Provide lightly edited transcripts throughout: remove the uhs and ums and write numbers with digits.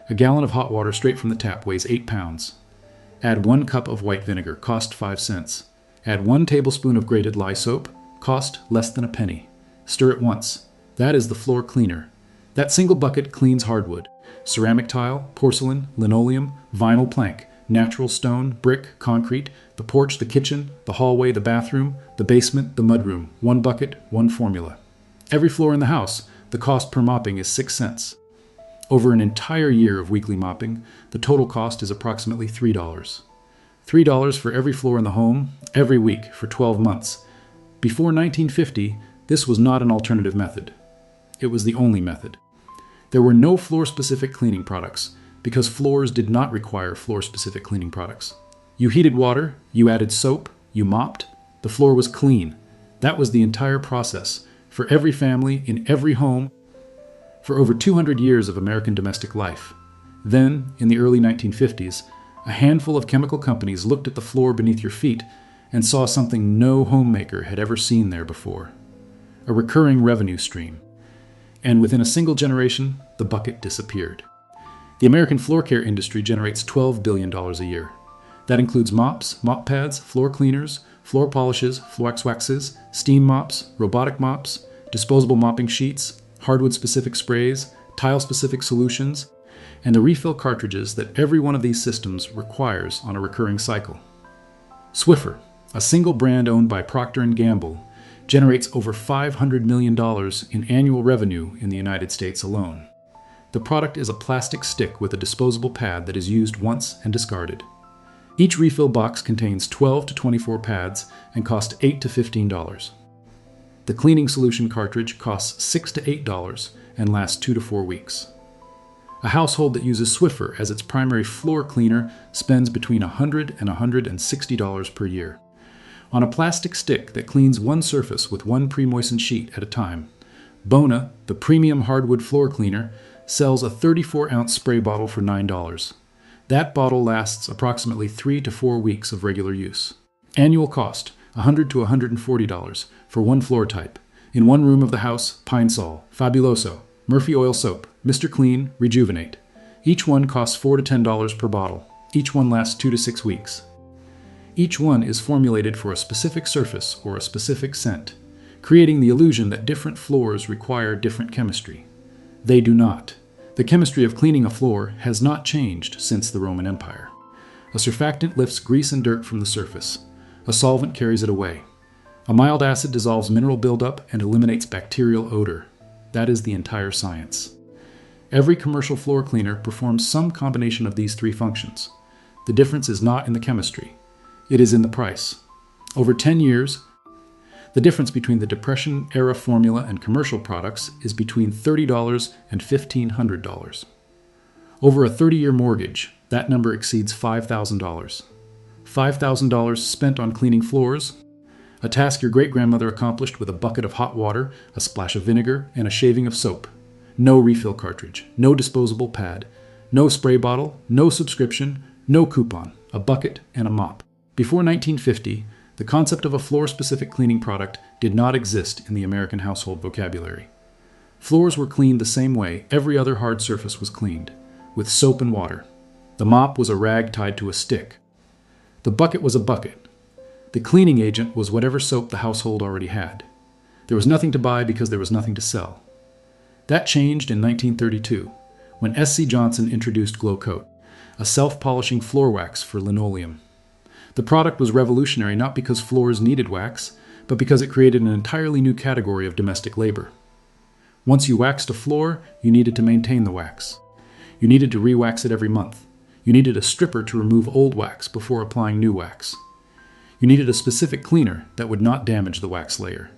A gallon of hot water straight from the tap weighs 8 pounds. Add 1 cup of white vinegar, cost 5 cents. Add 1 tablespoon of grated lye soap, cost less than a penny. Stir it once. That is the floor cleaner. That single bucket cleans hardwood, ceramic tile, porcelain, linoleum, vinyl plank, natural stone, brick, concrete, the porch, the kitchen, the hallway, the bathroom, the basement, the mudroom. 1 bucket, 1 formula. Every floor in the house, the cost per mopping is 6 cents. Over an entire year of weekly mopping, the total cost is approximately $3. $3 for every floor in the home, every week for 12 months. Before 1950, this was not an alternative method. It was the only method. There were no floor-specific cleaning products, because floors did not require floor-specific cleaning products. You heated water, you added soap, you mopped, the floor was clean. That was the entire process, for every family, in every home, for over 200 years of American domestic life. Then, in the early 1950s, a handful of chemical companies looked at the floor beneath your feet and saw something no homemaker had ever seen there before. A recurring revenue stream. And within a single generation, the bucket disappeared. The American floor care industry generates $12 billion a year. That includes mops, mop pads, floor cleaners, floor polishes, Floex waxes, steam mops, robotic mops, disposable mopping sheets, hardwood-specific sprays, tile-specific solutions, and the refill cartridges that every one of these systems requires on a recurring cycle. Swiffer, a single brand owned by Procter & Gamble, generates over $500 million in annual revenue in the United States alone. The product is a plastic stick with a disposable pad that is used once and discarded. Each refill box contains 12 to 24 pads and costs $8 to $15. The cleaning solution cartridge costs $6 to $8 and lasts 2 to 4 weeks. A household that uses Swiffer as its primary floor cleaner spends between $100 and $160 per year. On a plastic stick that cleans one surface with one pre-moistened sheet at a time, Bona, the premium hardwood floor cleaner, sells a 34-ounce spray bottle for $9. That bottle lasts approximately 3 to 4 weeks of regular use. Annual cost, $100 to $140 for one floor type. In one room of the house, Pine Sol, Fabuloso, Murphy Oil Soap, Mr. Clean, Rejuvenate. Each one costs $4 to $10 per bottle. Each one lasts 2 to 6 weeks. Each one is formulated for a specific surface or a specific scent, creating the illusion that different floors require different chemistry. They do not. The chemistry of cleaning a floor has not changed since the Roman Empire. A surfactant lifts grease and dirt from the surface. A solvent carries it away. A mild acid dissolves mineral buildup and eliminates bacterial odor. That is the entire science. Every commercial floor cleaner performs some combination of these 3 functions. The difference is not in the chemistry. It is in the price. Over 10 years, the difference between the Depression-era formula and commercial products is between $30 and $1,500. Over a 30-year mortgage, that number exceeds $5,000. $5,000 spent on cleaning floors, a task your great-grandmother accomplished with a bucket of hot water, a splash of vinegar, and a shaving of soap. No refill cartridge, no disposable pad, no spray bottle, no subscription, no coupon, a bucket and a mop. Before 1950, the concept of a floor-specific cleaning product did not exist in the American household vocabulary. Floors were cleaned the same way every other hard surface was cleaned, with soap and water. The mop was a rag tied to a stick. The bucket was a bucket. The cleaning agent was whatever soap the household already had. There was nothing to buy because there was nothing to sell. That changed in 1932, when S.C. Johnson introduced Glow Coat, a self-polishing floor wax for linoleum. The product was revolutionary not because floors needed wax, but because it created an entirely new category of domestic labor. Once you waxed a floor, you needed to maintain the wax. You needed to re-wax it every month. You needed a stripper to remove old wax before applying new wax. You needed a specific cleaner that would not damage the wax layer.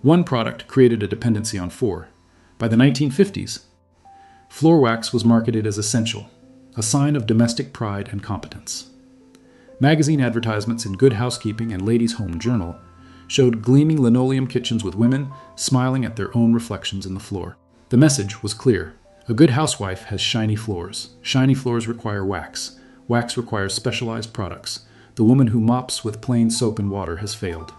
One product created a dependency on 4. By the 1950s, floor wax was marketed as essential, a sign of domestic pride and competence. Magazine advertisements in Good Housekeeping and Ladies' Home Journal showed gleaming linoleum kitchens with women smiling at their own reflections in the floor. The message was clear. A good housewife has shiny floors. Shiny floors require wax. Wax requires specialized products. The woman who mops with plain soap and water has failed.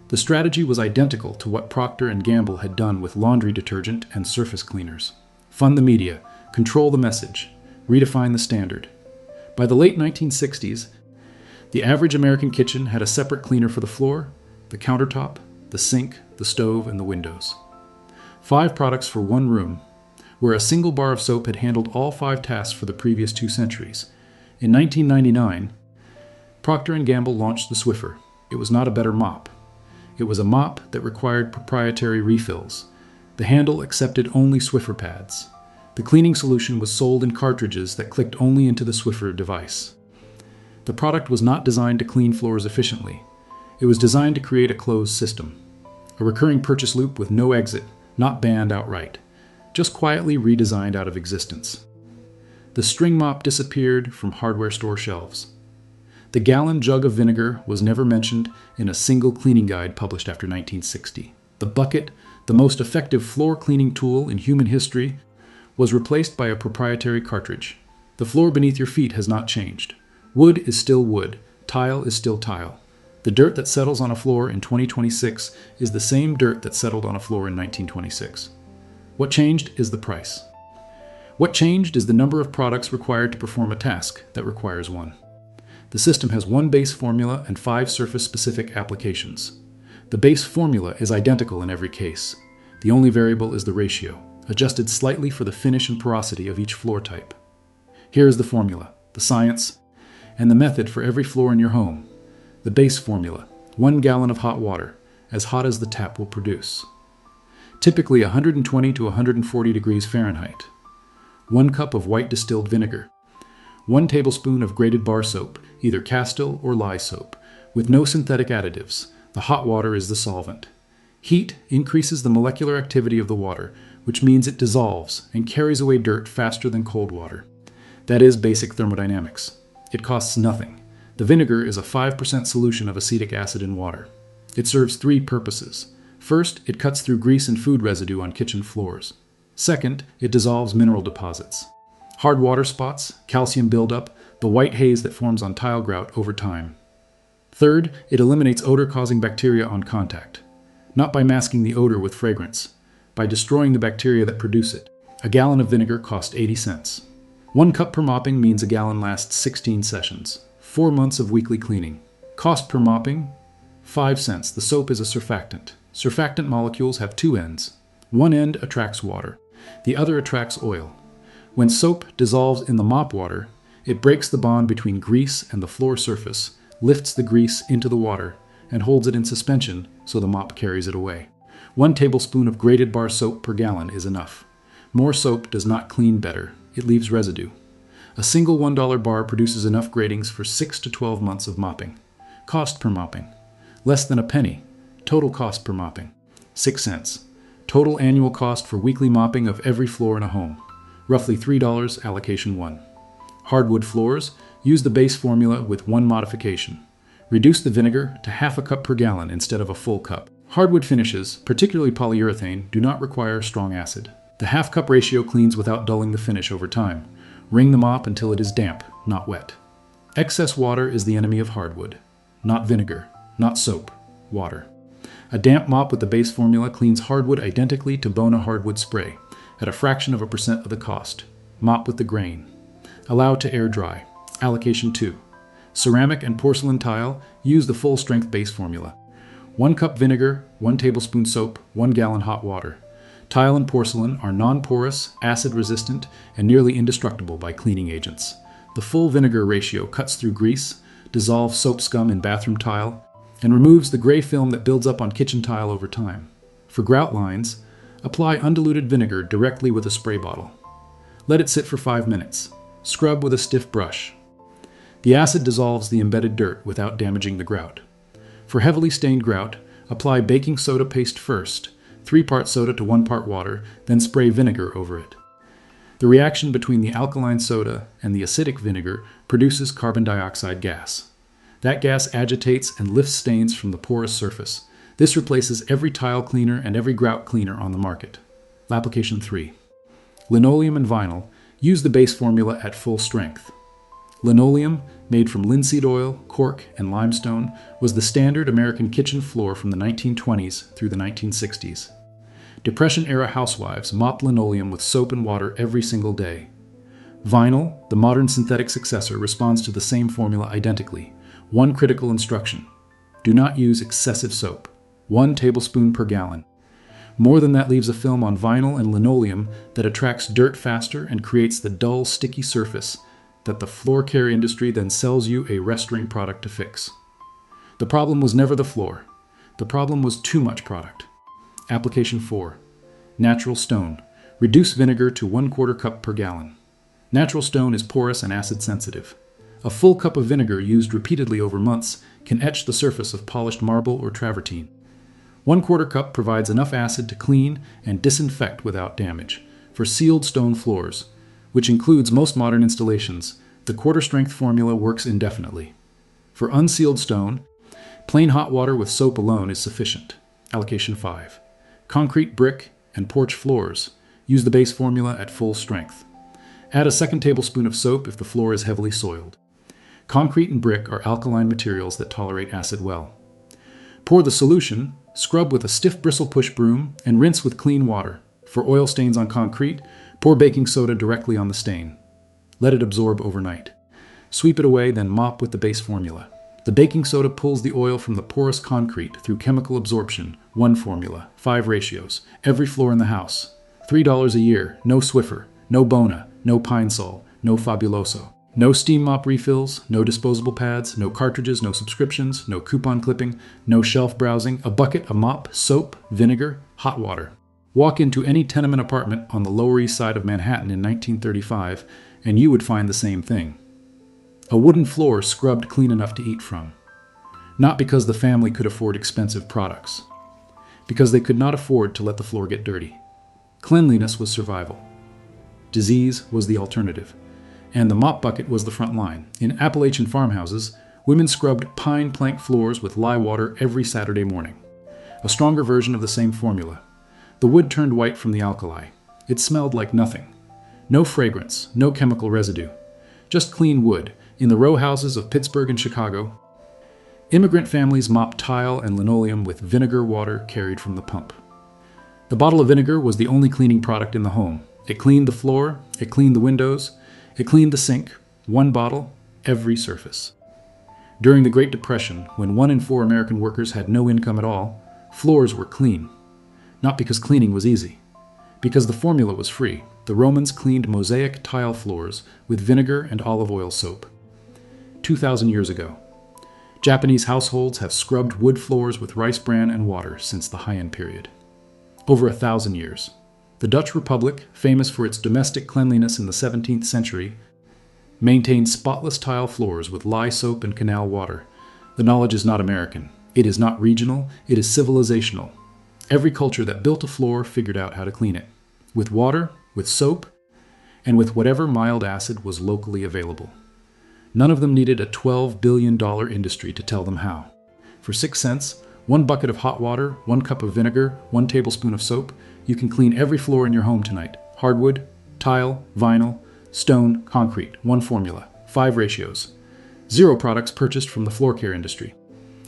The strategy was identical to what Procter & Gamble had done with laundry detergent and surface cleaners. Fund the media, control the message, redefine the standard. By the late 1960s, the average American kitchen had a separate cleaner for the floor, the countertop, the sink, the stove, and the windows. 5 products for one room, where a single bar of soap had handled all 5 tasks for the previous 2 centuries. In 1999, Procter & Gamble launched the Swiffer. It was not a better mop. It was a mop that required proprietary refills. The handle accepted only Swiffer pads. The cleaning solution was sold in cartridges that clicked only into the Swiffer device. The product was not designed to clean floors efficiently. It was designed to create a closed system. A recurring purchase loop with no exit, not banned outright, just quietly redesigned out of existence. The string mop disappeared from hardware store shelves. The gallon jug of vinegar was never mentioned in a single cleaning guide published after 1960. The bucket, the most effective floor cleaning tool in human history, was replaced by a proprietary cartridge. The floor beneath your feet has not changed. Wood is still wood. Tile is still tile. The dirt that settles on a floor in 2026 is the same dirt that settled on a floor in 1926. What changed is the price. What changed is the number of products required to perform a task that requires one. The system has one base formula and 5 surface-specific applications. The base formula is identical in every case. The only variable is the ratio, adjusted slightly for the finish and porosity of each floor type. Here is the formula, the science, and the method for every floor in your home. The base formula, 1 gallon of hot water, as hot as the tap will produce. Typically 120 to 140 degrees Fahrenheit. 1 cup of white distilled vinegar. 1 tablespoon of grated bar soap, either Castile or lye soap, with no synthetic additives. The hot water is the solvent. Heat increases the molecular activity of the water, which means it dissolves and carries away dirt faster than cold water. That is basic thermodynamics. It costs nothing. The vinegar is a 5% solution of acetic acid in water. It serves 3 purposes. First, it cuts through grease and food residue on kitchen floors. Second, it dissolves mineral deposits. Hard water spots, calcium buildup, the white haze that forms on tile grout over time. Third, it eliminates odor-causing bacteria on contact. Not by masking the odor with fragrance, by destroying the bacteria that produce it. A gallon of vinegar cost 80 cents. 1 cup per mopping means a gallon lasts 16 sessions. 4 months of weekly cleaning. Cost per mopping, 5 cents. The soap is a surfactant. Surfactant molecules have 2 ends. One end attracts water. The other attracts oil. When soap dissolves in the mop water, it breaks the bond between grease and the floor surface, lifts the grease into the water, and holds it in suspension so the mop carries it away. 1 tablespoon of grated bar soap per gallon is enough. More soap does not clean better. It leaves residue. A single $1 bar produces enough gratings for 6 to 12 months of mopping. Cost per mopping, less than a penny. Total cost per mopping, 6 cents. Total annual cost for weekly mopping of every floor in a home, roughly $3, allocation 1. Hardwood floors, use the base formula with 1 modification. Reduce the vinegar to half a cup per gallon instead of a full cup. Hardwood finishes, particularly polyurethane, do not require strong acid. The half-cup ratio cleans without dulling the finish over time. Wring the mop until it is damp, not wet. Excess water is the enemy of hardwood. Not vinegar, not soap, water. A damp mop with the base formula cleans hardwood identically to Bona hardwood spray, at a fraction of a percent of the cost. Mop with the grain. Allow to air dry. Allocation 2. Ceramic and porcelain tile, use the full-strength base formula. 1 cup vinegar, 1 tablespoon soap, 1 gallon hot water. Tile and porcelain are non-porous, acid-resistant, and nearly indestructible by cleaning agents. The full vinegar ratio cuts through grease, dissolves soap scum in bathroom tile, and removes the gray film that builds up on kitchen tile over time. For grout lines, apply undiluted vinegar directly with a spray bottle. Let it sit for 5 minutes. Scrub with a stiff brush. The acid dissolves the embedded dirt without damaging the grout. For heavily stained grout, apply baking soda paste first, 3 parts soda to 1 part water, then spray vinegar over it. The reaction between the alkaline soda and the acidic vinegar produces carbon dioxide gas. That gas agitates and lifts stains from the porous surface. This replaces every tile cleaner and every grout cleaner on the market. Application 3. Linoleum and vinyl, use the base formula at full strength. Linoleum, made from linseed oil, cork, and limestone, was the standard American kitchen floor from the 1920s through the 1960s. Depression-era housewives mopped linoleum with soap and water every single day. Vinyl, the modern synthetic successor, responds to the same formula identically. One critical instruction: do not use excessive soap. 1 tablespoon per gallon. More than that leaves a film on vinyl and linoleum that attracts dirt faster and creates the dull, sticky surface that the floor care industry then sells you a restoring product to fix. The problem was never the floor. The problem was too much product. Application 4. Natural stone. Reduce vinegar to 1/4 cup per gallon. Natural stone is porous and acid sensitive. A full cup of vinegar used repeatedly over months can etch the surface of polished marble or travertine. 1/4 cup provides enough acid to clean and disinfect without damage. For sealed stone floors, which includes most modern installations, the quarter-strength formula works indefinitely. For unsealed stone, plain hot water with soap alone is sufficient. Allocation 5. Concrete, brick, and porch floors. Use the base formula at full strength. Add a 2nd tablespoon of soap if the floor is heavily soiled. Concrete and brick are alkaline materials that tolerate acid well. Pour the solution, scrub with a stiff bristle push broom, and rinse with clean water. For oil stains on concrete, pour baking soda directly on the stain. Let it absorb overnight. Sweep it away, then mop with the base formula. The baking soda pulls the oil from the porous concrete through chemical absorption. 1 formula, 5 ratios. Every floor in the house. $3 a year, no Swiffer, no Bona, no Pine Sol, no Fabuloso. No steam mop refills, no disposable pads, no cartridges, no subscriptions, no coupon clipping, no shelf browsing, a bucket, a mop, soap, vinegar, hot water. Walk into any tenement apartment on the Lower East Side of Manhattan in 1935, and you would find the same thing. A wooden floor scrubbed clean enough to eat from. Not because the family could afford expensive products. Because they could not afford to let the floor get dirty. Cleanliness was survival. Disease was the alternative. And the mop bucket was the front line. In Appalachian farmhouses, women scrubbed pine plank floors with lye water every Saturday morning. A stronger version of the same formula. The wood turned white from the alkali. It smelled like nothing. No fragrance, no chemical residue. Just clean wood. In the row houses of Pittsburgh and Chicago, immigrant families mopped tile and linoleum with vinegar water carried from the pump. The bottle of vinegar was the only cleaning product in the home. It cleaned the floor, it cleaned the windows, it cleaned the sink. 1 bottle, every surface. During the Great Depression, when 1 in 4 American workers had no income at all, floors were clean. Not because cleaning was easy. Because the formula was free. The Romans cleaned mosaic tile floors with vinegar and olive oil soap. 2,000 years ago. Japanese households have scrubbed wood floors with rice bran and water since the Heian period. Over 1,000 years. The Dutch Republic, famous for its domestic cleanliness in the 17th century, maintained spotless tile floors with lye soap and canal water. The knowledge is not American. It is not regional. It is civilizational. Every culture that built a floor figured out how to clean it. With water, with soap, and with whatever mild acid was locally available. None of them needed a $12 billion industry to tell them how. For 6 cents, 1 bucket of hot water, 1 cup of vinegar, 1 tablespoon of soap, you can clean every floor in your home tonight. Hardwood, tile, vinyl, stone, concrete. 1 formula, 5 ratios. 0 products purchased from the floor care industry.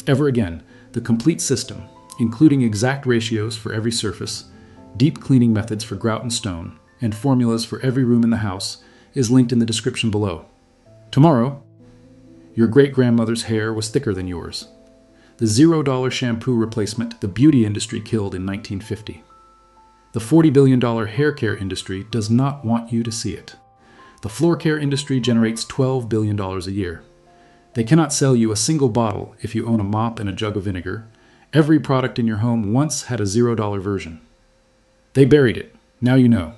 Ever again, the complete system, including exact ratios for every surface, deep cleaning methods for grout and stone, and formulas for every room in the house, is linked in the description below. Tomorrow, your great-grandmother's hair was thicker than yours. The $0 shampoo replacement the beauty industry killed in 1950. The $40 billion hair care industry does not want you to see it. The floor care industry generates $12 billion a year. They cannot sell you a single bottle if you own a mop and a jug of vinegar. Every product in your home once had a $0 version. They buried it. Now you know.